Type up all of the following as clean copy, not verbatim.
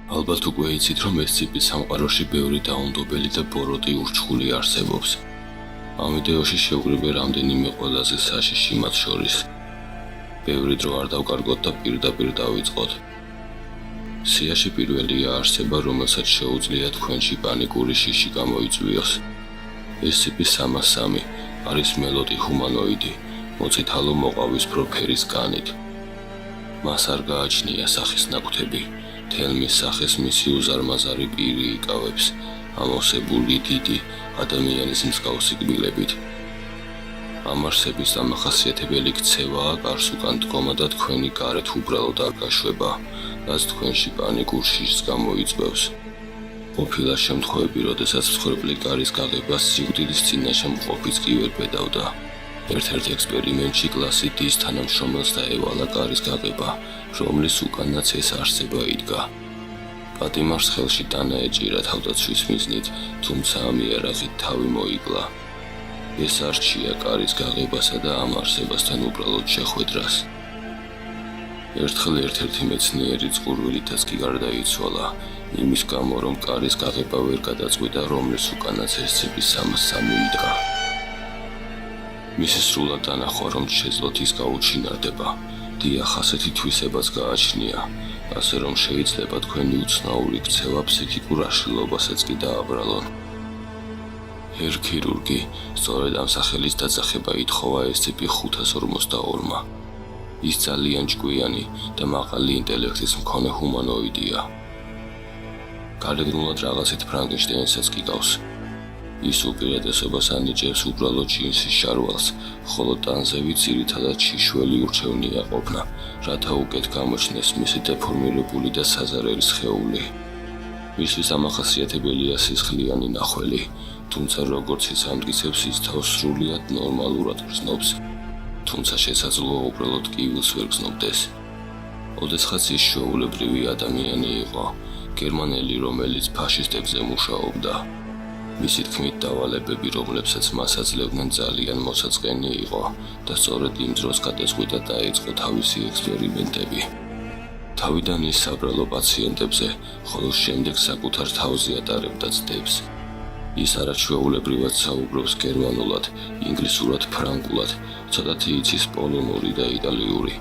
ალბათ უკვე იცით, რომ ეს ტიპის სამყაროში ბევრი დაუნდობელი და ბოროტი ურჩხული არსებობს. ამ ვიდეოში შევღრიბე რამდენიმე ყველაზე საშიში მათ შორის. ბევრი დრო არ დავკარგოთ და პირდაპირ დავიწყოთ. სიაში პირველია არსება, რომელსაც შეუძლია თქვენში პანიკური შიში გამოიწვიოს. ეს ტიპის 303 არის მელოტი ჰუმანოიდი, მოწითალო მოყავისფრო ფერის განით. მას არ გააჩნია სახის ნაკვთები, თელმის სახეს მისი უზარმაზარი პირი იკავებს, ამოვსებული დიდი ადამიანის მსგავსი კბილებით. ამ არსების დამახასიათებელი ქცევაა კარს უკან დგომა და თქვენი გარეთ უბრალოდ არ გაშვება, რაც თქვენში პანიკურ შიშს გამოიწვევს. ყოფილა შემთხვევები, როდესაც მსხვერპლი კარის გაღებას სიკვდილის წინაშე მყოფიც კი ვერ ბედავდა. ერთ-ერთ ექსპერიმენტში კლასი დის თანამშრომელს დაევალა კარის გაღება, რომლის უკანაც ეს არსება იდგა. პატიმარს ხელში ტანა ეჭირა თავდაცვის მიზნით, თუმცა ამ იარაღით თავი მოიკლა. ეს არჩია კარის გაღებასა და ამ არსებასთან უბრალოდ შეხვედრას. ერთხელ ერთ-ერთი მეცნიერი წყურვილითაც კი გარდაიცვალა, იმის გამო, რომ კარის გაღება ვერ გადაწყვიტა, რომლის უკანაც ეს ტიპის 303 იდგა. მისი სრულად დანახვა, რომ შეძლოთ ის გაუჩინარდება, დიახ, ასეთი თვისებაც გააჩნია, ასე რომ შეიძლება თქვენი უცნაური ქცევა ფსიქიკურ აშლილობასაც კი დააბრალონ. ქირურგი სწორედ ამ სახელის დაძახება ითხოვა ეს ტიპი 542-მა. ის ძალიან ჭკვიანი და მაღალი ინტელექტის მქონე ჰუმანოიდია. გარეგნულად რაღაცით ფრანკენშტეინსაც კი გავს. ის უპირატესობას ანიჭებს უბრალოდ ჯინსის შარვალს, ხოლო ტანზევი ძირითადად შიშველი ურჩევნია ყოფნა, რათა უკეთ გამოჩნდეს მისი დეფორმირებული და საზარელი სხეული. მისთვის ამახასიათებელია სისხლიანი ნახველი, თუმცა როგორც ის ამტკიცებს, ის თავს სრულიად ნორმალურად გრძნობს, თუმცა შესაძლოა უბრალოდ კივილს ვერ გრძნობდეს. ოდესღაც ის ჩვეულებრივი ადამიანი იყო, გერმანელი, რომელიც ფაშისტებზე მუშაობდა. მისი თქმით დავალებები, რომლებსაც მას აძლევდნენ, ძალიან მოსაწყენი იყო და სწორედ იმ დროს გადაწყვიტა დაეწყო თავისი ექსპერიმენტები. თავიდან ის საბრალო პაციენტებზე, ხოლო შემდეგ საკუთარ თავზე ატარებდა ცდებს. ის არაჩვეულებრივად საუბრობს გერმანულად, ინგლისურად, ფრანგულად, ცოტათი იცის პოლონური და იტალიური.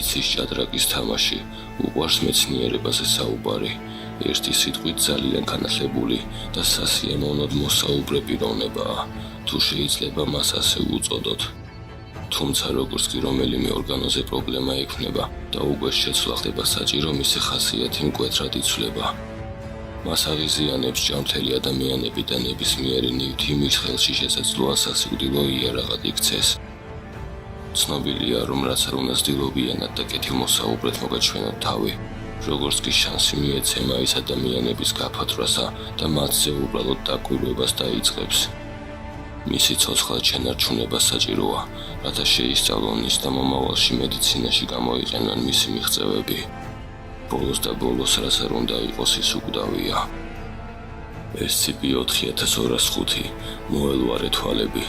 იცის ჭადრაკის თამაში, უყვარს მეცნიერებაზე საუბარი, ერთი სიტყვით ძალიან განახლებული და სასიამოვნოდ მოსაუბრე პიროვნებაა, თუ შეიძლება მას ასე უწოდოთ. თუმცა როგორც კი რომელიმე ორგანოზე პრობლემა ექნება და უკვე შეცვლა ხდება საჭირო, მისი ხასიათი მკვეთრად იცვლება. მას აღიზიანებს ჭამთელი ადამიანები და ნებისმიერი ნივთი მის ხელში შესაძლოა სასიკვდილო იარაღად იქცეს. ცნობილია, რომ რაც არ უნდა ცდილობიანად და კეთილმოსაუბრად მოგაჩვენოთ თავი, როგორც კი შანსი მიეცემა ის ადამიანების გაფათვასა და მათზე უბრალოდ დაკვირვებას დაიწყებს. მისი ცოცხლად შენარჩუნება საჭიროა, რათა შეისწავლონ ის და მომავალში მედიცინაში გამოიყენონ მისი მიღწევები. ბოლოს და ბოლოს, რაც არ უნდა იყოს, ის უკვდავია. ეს ტიპი 4205 მოელვარე თვალები.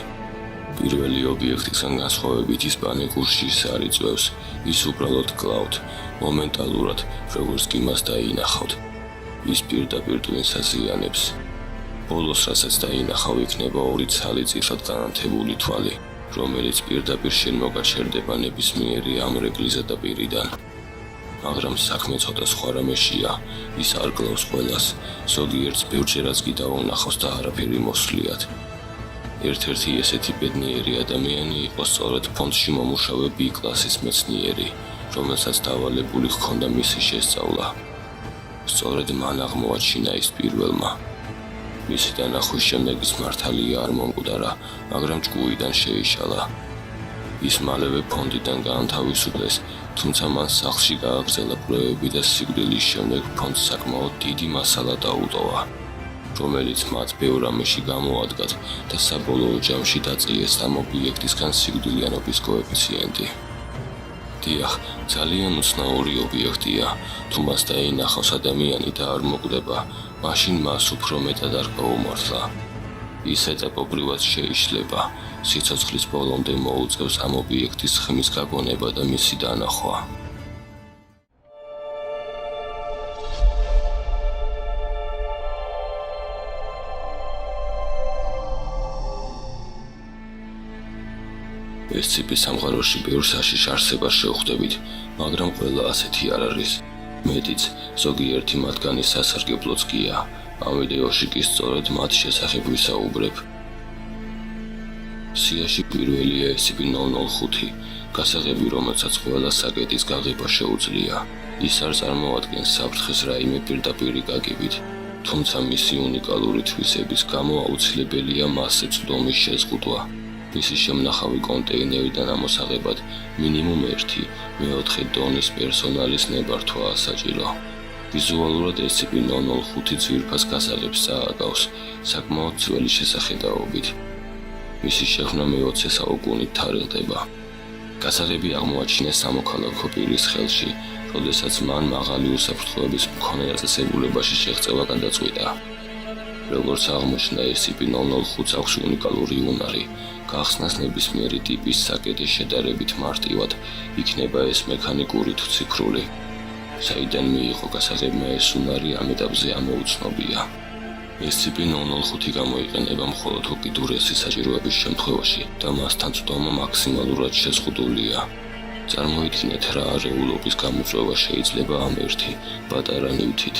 პირველი ობიექტისგან განსხვავებით ის პანიკურ შიშს არ იწვევს, ის უბრალოდ კლავთ, მომენტალურად, როგორც კი მას დაინახავთ. ის პირდაპირ ტვინს აზიანებს. ბოლოს, რასაც დაინახავ, იქნება ორი ცალი წითლად განათებული თვალი, რომელიც პირდაპირ შენ მოგაჩერდება ნებისმიერი ამრეკლი ზედაპირიდან. მაგრამ საქმე ცოტა სხვა რამეშია, ის არ კლავს ყველას, ზოგიერთს ბევრჯერაც კი დაუნახავს და არაფერი მოსვლიათ. ერთ-ერთი ესეთი ბედნიერი ადამიანი იყო სწორედ ფონდში მომუშავე B კლასის მეცნიერი, რომელსაც დავალებული ჰქონდა მისი შესწავლა. სწორედ მან აღმოაჩინა ის პირველმა. მისი დანახვის შემდეგ ის მართალია არ მომკვდარა, მაგრამ ჭკუიდან შეიშალა. ის მალევე ფონდიდან გაანთავისუფლეს, თუმცა მან სახლში გააგრძელა კვლევები და სიკვდილის შემდეგ ფონდს საკმაოდ დიდი მასალა დაუტოვა, რომელიც მათ ბევრ რამეში გამოადგათ და საბოლოო ჯამში დაწყიეს ამ ობიექტისგან სიკვდილიანობის კოეფიციენტი. დიახ, ძალიან უცნაური ობიექტია, თუ მას დაინახავს ადამიანი და არ მოკვდება, მაშინ მას უფრო მეტად არ გაუმართლა. ის ეტაპობრივად შეიშლება, სიცოცხლის ბოლომდე მოუწევს ამ ობიექტის ხმის გაგონება და მისი დანახვა. SCP სამყაროში ბევრ საშიშ არსებას შევხვდებით, მაგრამ ყველა ასეთი არ არის. მეტიც, ზოგიერთი მათგანი სასარგებლოც გია. ამ ვიდეოში კი სწორედ მათ შესახებ ვისაუბრებ. სიაში პირველია SCP-005, გასაღები, რომელსაც ყველა საკეტის გაღება შეუძლია. ის არ წარმოადგენს საფრთხეს რაიმე პირდაპირი გაგებით, თუმცა მისი უნიკალური თვისების გამო აუცილებელია მასზე წვდომის შეზღუდვა. მისი შემნახავი კონტეინერიდან ამოსაღებად მინიმუმ 1/4 დონის პერსონალის ნებართვაა საჭირო. ვიზუალურად SCP-005 ძვირფას გასაღებს წააგავს, საკმაოდ ძველი შესახედაობით. მისი შექმნა მე-20 საუკუნით თარიღდება. გასაღები აღმოაჩინეს სამოქალაქო პირის ხელში, როდესაც მან მაღალი უსაფრთხოების მქონე დაწესებულებაში შეღწევა გადაწყვიტა. როგორც აღმოჩნდა, SCP-005 აქვს უნიკალური უნარი, გახსნას ნებისმიერი ტიპის საკეტის შედარებით მარტივად, იქნება ეს მექანიკური თუ ციფრული. საიდან მიიღო გასაღებმა ეს უნარი, ამ ეტაპზე ამოუცნობია. SCP-005 გამოიყენება მხოლოდ უკიდურესი საჭიროების შემთხვევაში და მასთან წვდომა მაქსიმალურად შეზღუდულია. წარმოიდგინეთ, რა არეულობის გამოწვევა შეიძლება ამ ერთი პატარა ნივთით.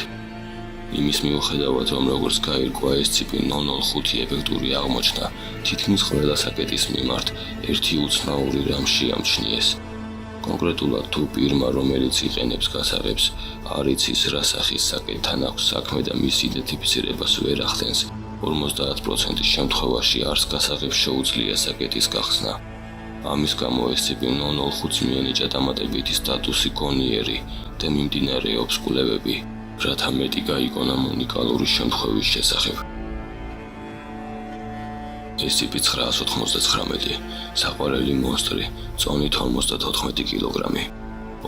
იმის მიუხედავად, რომ როგორც გაირკვა SCP-005 ეფექტური აღმოჩნდა, თითქმის ყველა საკეტის მიმართ ერთი უცნაური რამ შეამჩნიეს. კონკრეტულად თუ პირმა, რომელიც იყენებს გასაღებს, არ იცის რა სახის საკეტთან აქვს საქმე და მის იდენტიფიცირებას ვერ ახდენს, 50% შემთხვევაში არც გასაღებს შეუძლია საკეტის გახსნა. ამის გამო SCP-005-ს მიენიჭა დამატებითი სტატუსი გონიერი და მიმდინარეობს კვლევები, რათა მეტი გაიგონა უნიკალური შემთხვევის შესახებ. SCP-999 საყვარელი მონსტრი, წონით 54 კილოგრამი.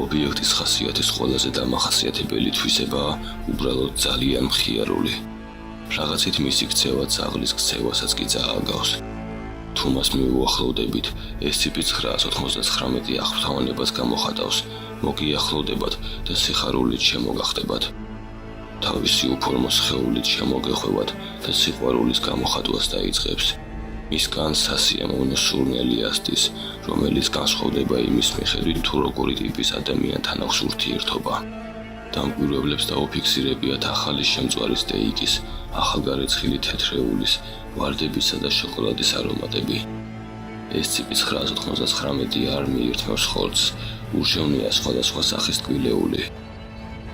ობიექტის ხასიათის ყველაზე დამახასიათებელი თვისებაა უბრალოდ ძალიან მხიარული. რაღაცით მისი ქცევა ძაღლის ქცევასაც კი წააგავს. თუ მას მიუახლოვდებით, SCP-999 აღფრთოვანებას გამოხატავს, მოგიახლოვდებათ და სიხარულით შემოგახტებათ. თავისი უფორმო სხეულით შემოგეხვევათ და სიყვარულის გამოხატვას დაიწყებს. მისგან სასიამოვნო სურნელი ასდის, რომელიც განსხვავდება იმის მიხედვით, თუ როგორი ტიპის ადამიანთან აქვს ურთიერთობა. დამკვირვებლებს დაუფიქსირებიათ ახალი შემწვარი სტეიკის, ახალგარეცხილი თეთრეულის, ვარდებისა და შოკოლადის არომატები. SCP-999 არ მიირთმევს ხორცს, ურჩევნია სხვადასხვა სახის ტკბილეული.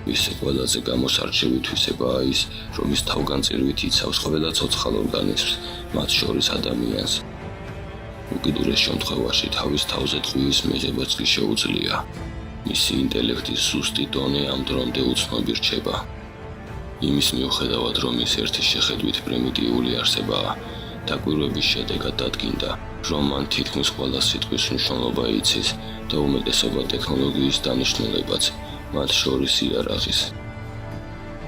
მისი ყველაზე გამოსარჩევი თვისებაა ის, რომ ის თავგანწირვით იცავს ყველა ცოცხალ ორგანიზმს, მათ შორის ადამიანს. უკიდურეს შემთხვევაში თავის თავზე ტყუის მიღებაც კი შეუძლია. მისი ინტელექტის ზუსტი დონე ამ დრომდე უცნობი რჩება. იმის მიუხედავად, რომ ის ერთი შეხედვით პრიმიტიული არსებაა, დაკვირვების შედეგად დადგინდა, რომ მან თითქმის ყველა სიტყვის მნიშვნელობა იცის და უმეტესობა ტექნოლოგიის დანიშნულებაც, მათ შორის იარაღის.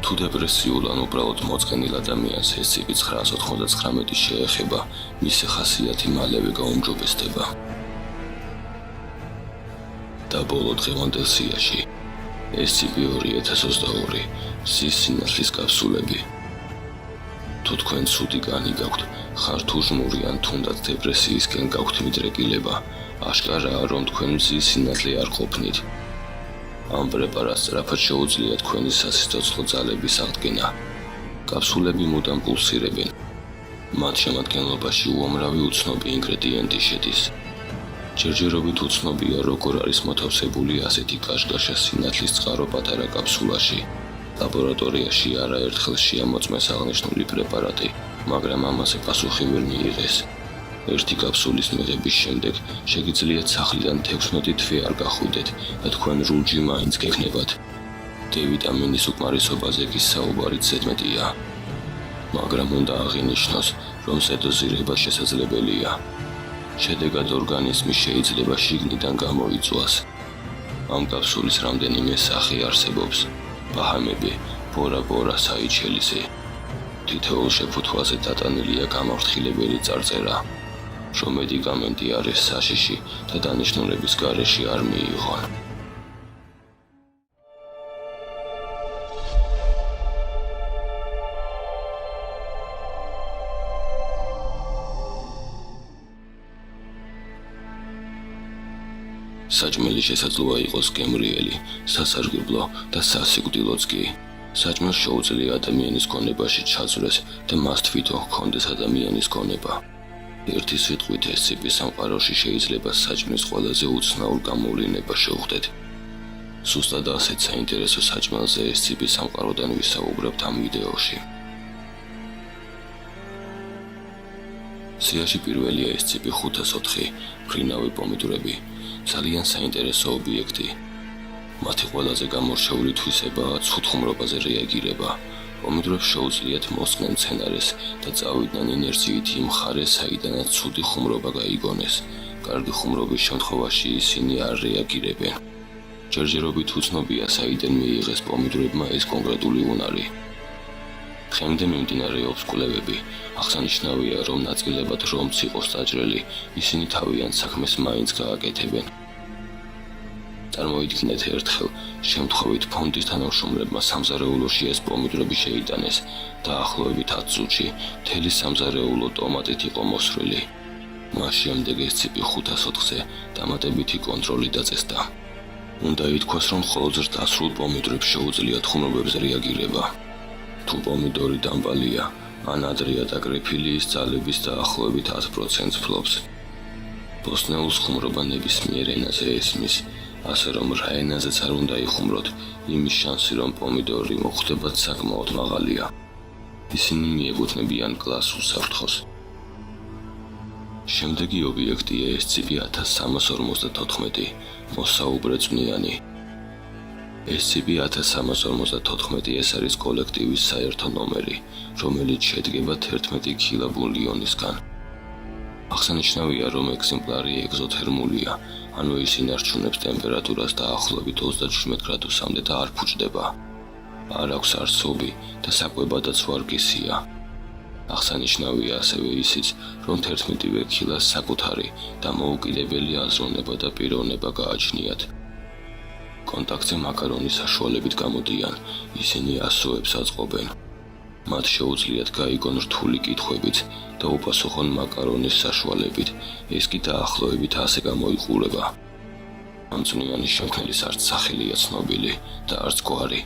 თუ დეპრესიულ ან უბრალოდ მოწყენილ ადამიანს SCP-999 შეეხება, მისი ხასიათი მალევე გაუმჯობესდება. და ბოლო დღევანდელ სიაში SCP-2022 მზის სინათლის კაფსულები. თუ თქვენ ცუდი განი გაქვთ, ხართ უჟმური ან თუნდაც დეპრესიისკენ გაქვთ მიდრეკილება, აშკარაა, რომ თქვენ მზის სინათლე არ ყოფნით. ამ პრეპარატს სწრაფად შეუძლია თქვენი სასიცოცხლო ძალების აღდგენა. კაფსულები მუდამ პულსირებენ. მათ შემადგენლობაში უამრავი უცნობი ინგრედიენტი შედის. ჯერჯერობით უცნობია, როგორ არის მოთავსებული ასეთი კაშკაშა სინათლის წყარო პატარა კაფსულაში. ლაბორატორიაში არაერთხელ შეამოწმეს აღნიშნული პრეპარატი, მაგრამ ამაზე პასუხი ვერ მიიღეს. ერთი კაფსულის მიღების შემდეგ შეგიძლიათ სახლიდან 16 თვე არ გახვიდეთ და თქვენ რუჯი მაინც გექნებათ. D-ვიტამინის უკმარისობაზე კი საუბარიც ზედმეტია. მაგრამ უნდა აღინიშნოს, რომ ზედოზირება შესაძლებელია. შედეგად ორგანიზმი შეიძლება შიგნიდან გამოიწვას. ამ კაფსულის რამდენიმე სახე არსებობს: ბაჰამები, ბორა-ბორა, საიჩელისი. თითოეულ შეფუთვაზე დატანილია გამაფრთხილებელი წარწერა, რომ მედიკამენტი არის საშიში და დანიშნულების გარეშე არ მიიღონ. საჭმელი შესაძლოა იყოს გემრიელი, სასარგებლო და სასიკვდილოც კი. საჭმელს შეუძლია ადამიანის გონებაში ჩაძვრეს და მას თვითონ ჰქონდეს ადამიანის გონება. ერთი სიტყვით ეს ციპი სამყაროში შეიძლება საჭმლის ყველაზე უცნაურ გამოვლინება შევხვდეთ. Სუსტად ასეთ საინტერესო საჭმელზე ეს ციპი სამყაროდან ვისაუბრებთ ამ ვიდეოში. სიაში პირველია ეს ციპი 504, მფრინავი პომიდორები, ძალიან საინტერესო ობიექტი. მათი ყველაზე გამორჩეული თვისებაა ცუდ ხუმრობაზე რეაგირება. პომიდორებს შეუძლიათ მოსწნენ მცენარეს და წავიდნენ ინერციით იმ მხარეს, საიდანაც ცუდი ხუმრობა გაიგონეს. კარგი ხუმრობის შემთხვევაში ისინი არ რეაგირებენ. ჯერჯერობით უცნობია, საიდან მიიღეს პომიდორებმა ეს კონკრეტული უნარი. დღემდე მიმდინარეობს კვლევები. აღსანიშნავია, რომ ნაწილებად რომც იყოს დაჭრელი, ისინი თავიანთ საქმეს მაინც გააკეთებენ. წარმოიდგინეთ ერთხელ, შემთხვევით ფონდის თანამშრომლებმა სამზარეულოში ეს პომიდორები შეიტანეს, დაახლოებით 10 წუთში მთელი სამზარეულო ტომატით იყო მოსრული. მას შემდეგ ეს ციპი 504-ზე დამატებითი კონტროლი დაწესდა. უნდა ითქვას, რომ მხოლოდ ზრდასრულ პომიდორებს შეუძლიათ ხუმრობებზე რეაგირება. თუ პომიდორი დამბალია, ან ადრეა დაკრეფილი, ის ძალების დაახლოებით 10%-ს ფლობს. ბოსტნეულს ხუმრობა ნებისმიერ ენაზე ესმის, ასე რომ რა ენაზეც არ უნდა იხუმროთ, იმის შანსი, რომ პომიდორი მოხვდებათ საკმაოდ მაღალია. ისინი მიეკუთვნებიან კლას უსაფრთხოს. შემდეგი ობიექტია ეს ციპი 1354, მოსაუბრე წვნიანი. ეს ციპი 1354 ეს არის კოლექტივის საერთო ნომერი, რომელიც შედგება 11 კილაბულიონისგან. აღსანიშნავია, რომ ეგზემპლარი ეგზოთერმულია, ანუ ის ინარჩუნებს ტემპერატურას დაახლოებით 37 გრადუსამდე და არ ფუჭდება. არ აქვს არსობი და საკვებადაც ვარგისია. აღსანიშნავია ასევე ისიც, რომ 11-ვე კილას საკუთარი და მოუკიდებელი აზროვნება და პიროვნება გააჩნიათ. კონტაქტზე მაკარონის საშუალებით გამოდიან, ისინი ასოებს აწყობენ. მათ შეუძლიათ გაიგონ რთული კითხვებიც და უპასუხონ მაკარონის საშუალებით, ეს კი დაახლოებით ასე გამოიყურება. ამ წვნიანის შემქმნელის არც სახელია ცნობილი და არც გვარი,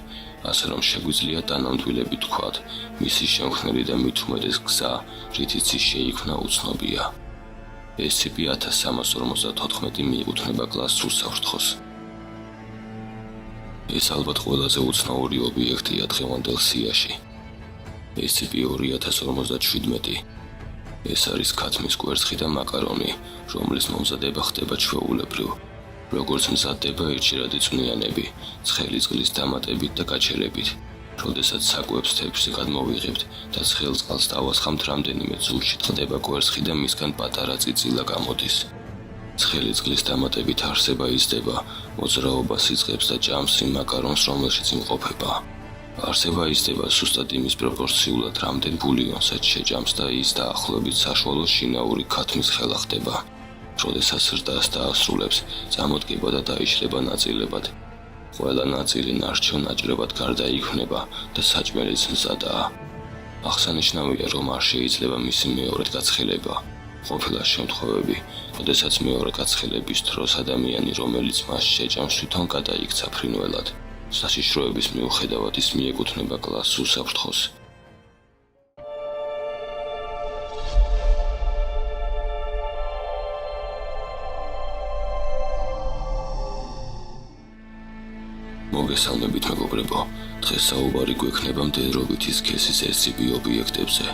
ასე რომ შეგვიძლია დანამდვილებით ვთქვათ, მისი შემქმნელი და მით უმეტეს გზა, რითიც ის შეიქმნა უცნობია. ეს ციპი 1354 მიეკუთვნება კლას უსაფრთხოს. ეს ალბათ ყველაზე უცნაური ობიექტია დღევანდელ სიაში. ეს ციპი 2057. ეს არის ქათმის კვერცხი და მაკარონი, რომლის მომზადება ხდება ჩვეულებრივ. როგორც მზადდება ერთჯერადი წვნიანები, ცხელი წყლის დამატებით და გაჩერებით. როდესაც საკვებს თეთრსიღად მოვიღებთ და ცხელ წყალს დავასხამთ, რამდენიმე წუთში ტყდება კვერცხი და მისგან პატარა წიწილა გამოდის. ცხელი წყლის დამატებით არსება იზრდება, მოძრაობას იწყებს და ჭამს იმ მაკარონს, რომელშიც იმყოფება. არსება იზრდება სუსტად იმის პროპორციულად, რამდენ ბულიონსაც შეჭამს და ის დაახლოებით საშუალო შინაური ქათმის ხელა ხდება. როდესაც ზრდას დაასრულებს, წამოდგება და დაიშლება ნაწილებად. ყველა ნაწილი ნარჩენ ნაჭრებად გარდაიქმნება და საჭმელიც მზადაა. აღსანიშნავია, რომ არ შეიძლება მისი მეორედ გაცხელება. ყოფილა შემთხვევები, როდესაც მეორე გაცხელების დროს ადამიანი, რომელიც მას შეჭამს, თვითონ გადაიქცა ფრინველად. საშიშროების მიუხედავად ის მიეკუთვნება კლას უსაფრთხოს. მოგესალმებით მეგობრებო, დღეს საუბარი გვექნება მდედრობითი სქესის ეს ციპი ობიექტებზე,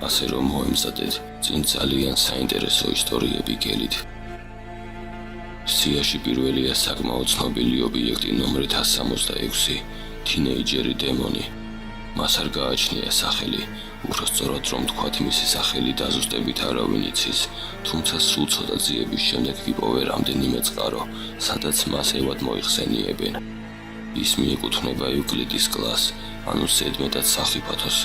ასე რომ მოემზადეთ წინ ძალიან საინტერესო ისტორიები გელით. სიაში პირველია საკმაოდ ცნობილი ობიექტი ნომრით 166, თინეიჯერი დემონი. მას არ გააჩნია სახელი, უფრო სწორად რომ თქვათ, მისი სახელი დაზუსტებით არავინ იცის, თუმცა სულ ცოტა ძიების შემდეგ იპოვე რამდენიმე წყარო, სადაც მას ევად მოიხსენიებენ. ის მიეკუთვნება იუკლიდის კლასს, ანუ ზედმეტად სახიფათოს.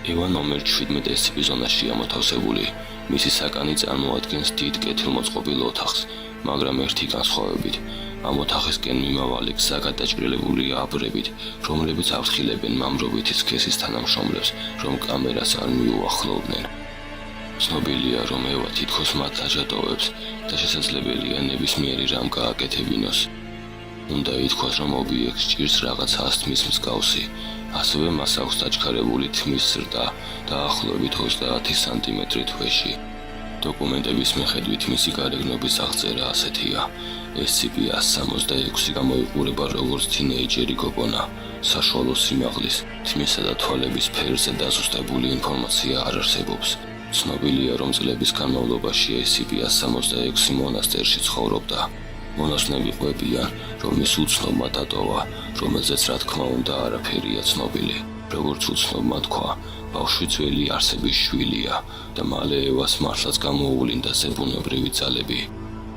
ევა ნომერ 17 ეს ციპი ზონაშია მოთავსებული, მისი საკანი წარმოადგენს დიდ კეთილმოწყობილ ოთახს, მაგრამ ერთი განსხვავებით, ამ ოთახისკენ მიმავალი გზა გადაჭრილებულია აბრებით, რომლებიც აფრთხილებენ მამრობითი სქესის თანამშრომლებს, რომ კამერას არ მიუახლოვდნენ. ცნობილია, რომ ევა თითქოს მათ აჯადოვებს და შესაძლებელია ნებისმიერი რამ გააკეთებინოს. უნდა ითქვას, რომ ობიექტს ჭირს რაღაცა თმის მსგავსი, ასევე მას აქვს დაჩქარებული თმის ზრდა დაახლოებით 30 სანტიმეტრი თვეში. დოკუმენტების მიხედვით მისი გარეგნობის აღწერა ასეთია: SCP-166 გამოიყურება როგორც თინეიჯერი გოგონა, საშუალო სიმაღლის, თმისა და თვალების ფერზე დაზუსტებული ინფორმაცია არ არსებობს. ცნობილია, რომ წლების განმავლობაში SCP-166 მონასტერში ცხოვრობდა. მონაზვნები ყვებიან, რომ ის უცნობმა დატოვა, რომელზეც რა თქმა უნდა არაფერია ცნობილი. როგორც უცნობმა თქვა, ბავშვი ძველი არსების შვილია და მალე ევას მართლაც გამოუვლინდა ზებუნებრივი ძალები.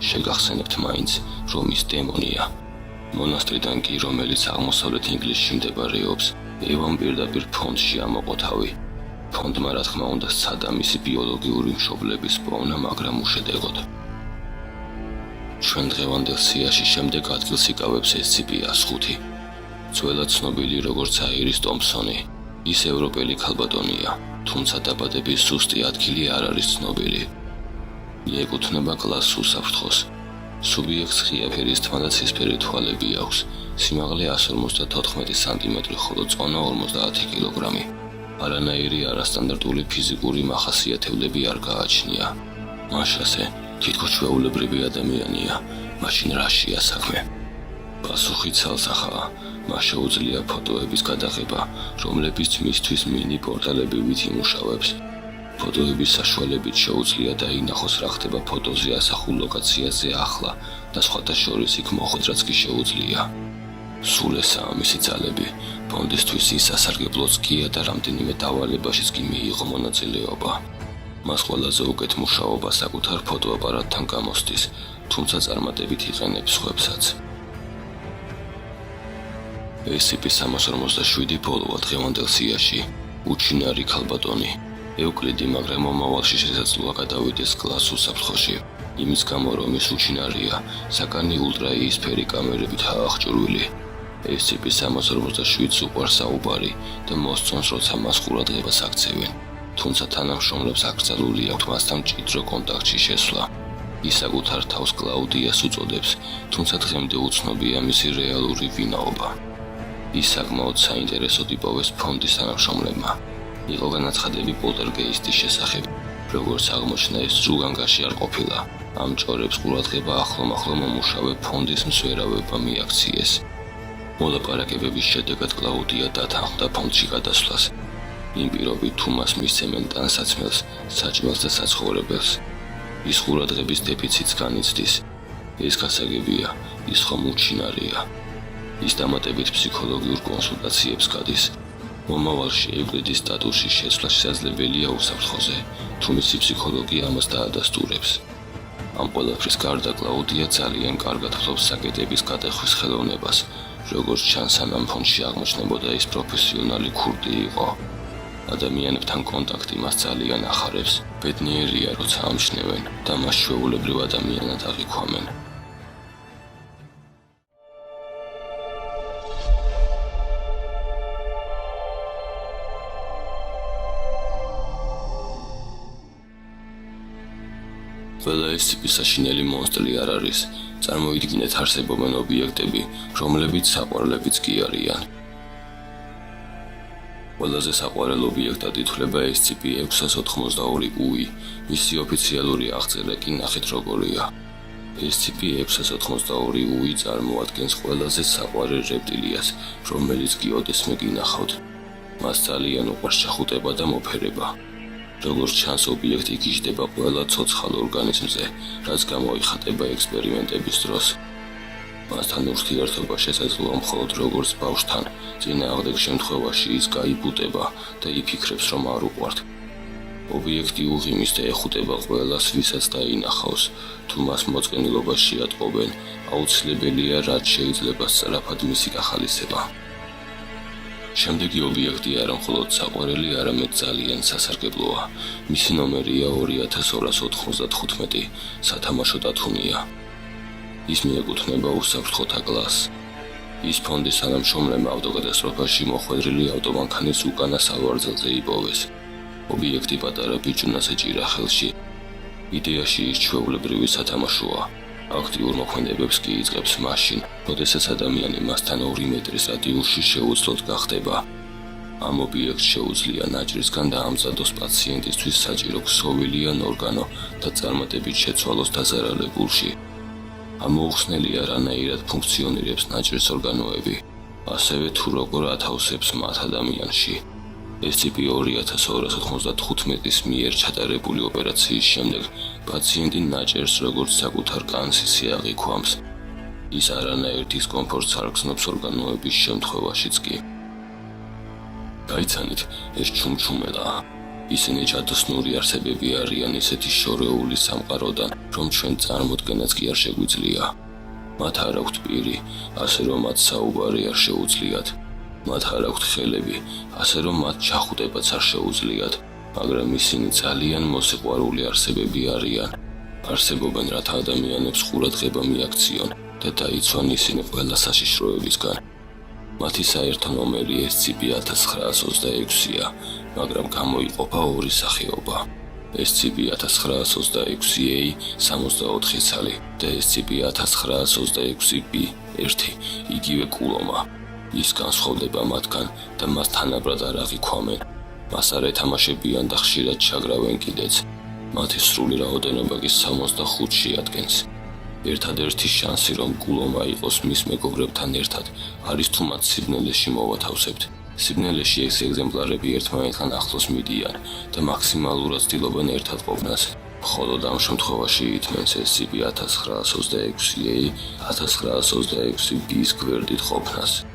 შეგახსენებთ მაინც, რომ ის დემონია. მონასტრიდან კი, რომელიც აღმოსავლეთ ინგლისში მდებარეობს, ევამ პირდაპირ ფონდში ამოყოთავი. ფონდმა რა თქმა უნდა სცადა მისი ბიოლოგიური მშობლების პოვნა, მაგრამ უშედეგოდ. ჩვენ დღევანდელ სიაში შემდეგ ადგილს იკავებს SCP-105. ძველად ცნობილი როგორც აირის ტომპსონი, ის ევროპელი ქალბატონია, თუმცა დაბადების ზუსტი ადგილი არ არის ცნობილი. მიეკუთვნება კლასს უსაფრთხოს. სუბიექტს ღია ფერის თმა და ცისფერი თვალები აქვს, სიმაღლე 154 სანტიმეტრი, ხოლო წონა 50 კილოგრამი. არანაირი არასტანდარტული ფიზიკური მახასიათებლები არ გააჩნია. მაშასე, თითქოს ჩვეულებრივი ადამიანია, მაშინ რაშია საქმე? პასუხი ცალსახაა. მას შეუძლია ფოტოების გადაღება, რომლებიც მისთვის მინი პორტალებივით იმუშავებს. ფოტოების საშუალებით შეუძლია დაინახოს რა ხდება ფოტოზე ასახულ ლოკაციაზე ახლა და სხვათა შორის იქ მოხვედრაც კი შეუძლია. სულ ესაა მისი ძალები. ფონდისთვის ის სასარგებლოც გია და რამდენიმე დავალებაშიც კი მიიღო მონაწილეობა. მას ყველაზე უკეთ მუშაობა საკუთარ ფოტოაპარატთან გამოსდის, თუმცა წარმატებით იყენებს სხვებსაც. SCP-347 ბოლოა დღევანდელ სიაში. უჩინარი ქალბატონი. ევკლიდი, მაგრამ მომავალში შესაძლოა გადავიდეს კლასს უსაფრთხოში. იმის გამო, რომ ის უჩინარია, საკანი ულტრაიისფერი კამერებით აღჭურვილი. SCP-347 უყვარს საუბარი და მოსწონს, როცა მას ყურადღებას აქცევენ. თუმცა თანამშრომლებს აკრძალული აქვთ მასთან მჭიდრო კონტაქტში შესვლა. ის საკუთარ თავს კლაუდიას უწოდებს, თუმცა დღემდე უცნობია მისი რეალური ვინაობა. ის საკმაოდ საინტერესოდ იპოვეს ფონდის თანამშრომლებმა. იყო განაცხადები პოლტერგეისტის შესახებ, როგორც აღმოჩნდა ის ზუგანგაში არ ყოფილა. ამ ჭორებს ყურადღება ახლომახლო მომუშავე ფონდის მსვერავებმა მიაქციეს. მოლაპარაკებების შედეგად კლაუდია დათანხმდა ფონდში გადასვლას. იმ პირობით თუ მას მისცემენ ტანსაცმელს, საჭმელს და საცხოვრებელს. ის ყურადღების დეფიციტს განიცდის. ეს გასაგებია, ის ხომ უჩინარია. ის დამატებით ფსიქოლოგიურ კონსულტაციებს გადის. მომავალში ევკლიდის სტატუსის შეცვლა შესაძლებელია უსაფრთხოზე, თუ მისი ფსიქოლოგი ამას დაადასტურებს. ამ ყველაფრის გარდა კლაუდია ძალიან კარგად ფლობს საკეტების გადახვის ხელოვნებას, როგორც ჩანს სანამ ფონდში აღმოჩნდებოდა ის პროფესიონალი ქურდი იყო. ადამიანებთან კონტაქტი მას ძალიან ახარებს. ბედნიერია, როცა ამჩნევენ და მას ჩვეულებრივ ადამიანად აღიქვამენ. ყველა SCP-ს საშინელი მონსტრი არ არის. წარმოიდგინეთ, არსებობენ ობიექტები, რომლებიც საყვარლებიც კი არიან. ყველაზე საყვარელ ობიექტად ითვლება SCP-692-UE. მისი ოფიციალური აღწერა კი ნახეთ როგორია. SCP-692-UE წარმოადგენს ყველაზე საყვარელ რეპტილიას, რომელიც კი ოდესმე გინახავთ. მას ძალიან უყვარს ჩახუტება და მოფერება. როგორც ჩანს, ობიექტი გიждდება ყველა ცოცხალ ორგანიზმზე, რაც გამოიხატება ექსპერიმენტების დროს. მასთან ურთიერთობა შესაძლოა მხოლოდ როგორც ბავშვთან, წინააღმდეგ შემთხვევაში ის გაიბუტება და იფიქრებს, რომ არ უყვართ. ობიექტი უღიმის და ეხუტება ყველას, ვისაც დაინახავს. თუ მას მოწყენილობაში ატყობენ, აუცილებელია, რაც შეიძლება სწრაფად მისი გახალისება. შემდეგი ობიექტი არა მხოლოდ საყვარელი, არამედ ძალიან სასარგებლოა. მისი ნომერია 2295, სათამაშო დათუნია. ის მიეკუთვნება უსაფრთხოთა კლასს. ის ფონდის თანამშრომლებმა ავტოკატასტროფაში მოხვედრილი ავტომანქანის უკანა სავარძელზე იპოვეს. ობიექტი პატარა ბიჭუნას ეჭირა ხელში. იდეაში ის ჩვეულებრივი სათამაშოა. აქტიურ მოქმედებებს კი იწყებს მაშინ, როდესაც ადამიანი მასთან 2 მეტრის რადიუსში შეუძლოდ გახდება. ამ ობიექტს შეუძლია ნაჭრისგან დაამზადოს პაციენტისთვის საჭირო ქსოვილი ან ორგანო და წარმატებით შეცვალოს დაზარალებულში. ამოუხსნელია რანაირად ფუნქციონირებს ნაჭრის ორგანოები, ასევე თუ როგორ ათავსებს მათ ადამიანში. SCP 2295-ის მიერ ჩატარებული ოპერაციის შემდეგ პაციენტი ნაჭერს როგორც საკუთარ კანს ისე აღიქვამს. ის არანაირ დისკომფორტს არ გრძნობს ორგანოების შემთხვევაშიც კი. გაიცანით, ეს ჩუმჩუმელაა. ისინი ჯადოსნური არსებები არიან ისეთი შორეული სამყაროდან, რომ ჩვენ წარმოდგენაც კი არ შეგვიძლია. მათ არ აქვთ პირი, ასე რომ მათ საუბარი არ შეუძლიათ. მათ არ აქვთ ხელები, ასე რომ მათ ჩახუტებაც არ შეუძლიათ, მაგრამ ისინი ძალიან მოსიყვარული არსებები არიან. არსებობენ, რათა ადამიანებს ყურადღება მიაქციონ და დაიცვან ისინი ყველა საშიშროებისგან. მათი საერთო ნომერი SCP-1926-ია, მაგრამ გამოიყოფა 2 სახეობა. SCP-1926-A 64 ცალი და SCP-1926-B 1, იგივე კულომა. ის განსხვავდება მათგან და მას თანაბრად არ აღიქვამენ. მას არ ეთამაშებიან და ხშირად ჩაგრავენ კიდეც. მათი სრული რაოდენობა კი 65 შეადგენს. ერთადერთი შანსი, რომ კულომა იყოს მის მეგობრებთან ერთად, არის თუ მათ სიბნელეში მოვათავსებთ. სიბნელეში ეს ეგზემპლარები ერთმანეთთან ახლოს მიდიან და მაქსიმალურად ცდილობენ ერთად ყოფნას. მხოლოდ ამ შემთხვევაში ითმენს SCP-1926-A 1926-B-ის გვერდით ყოფნას.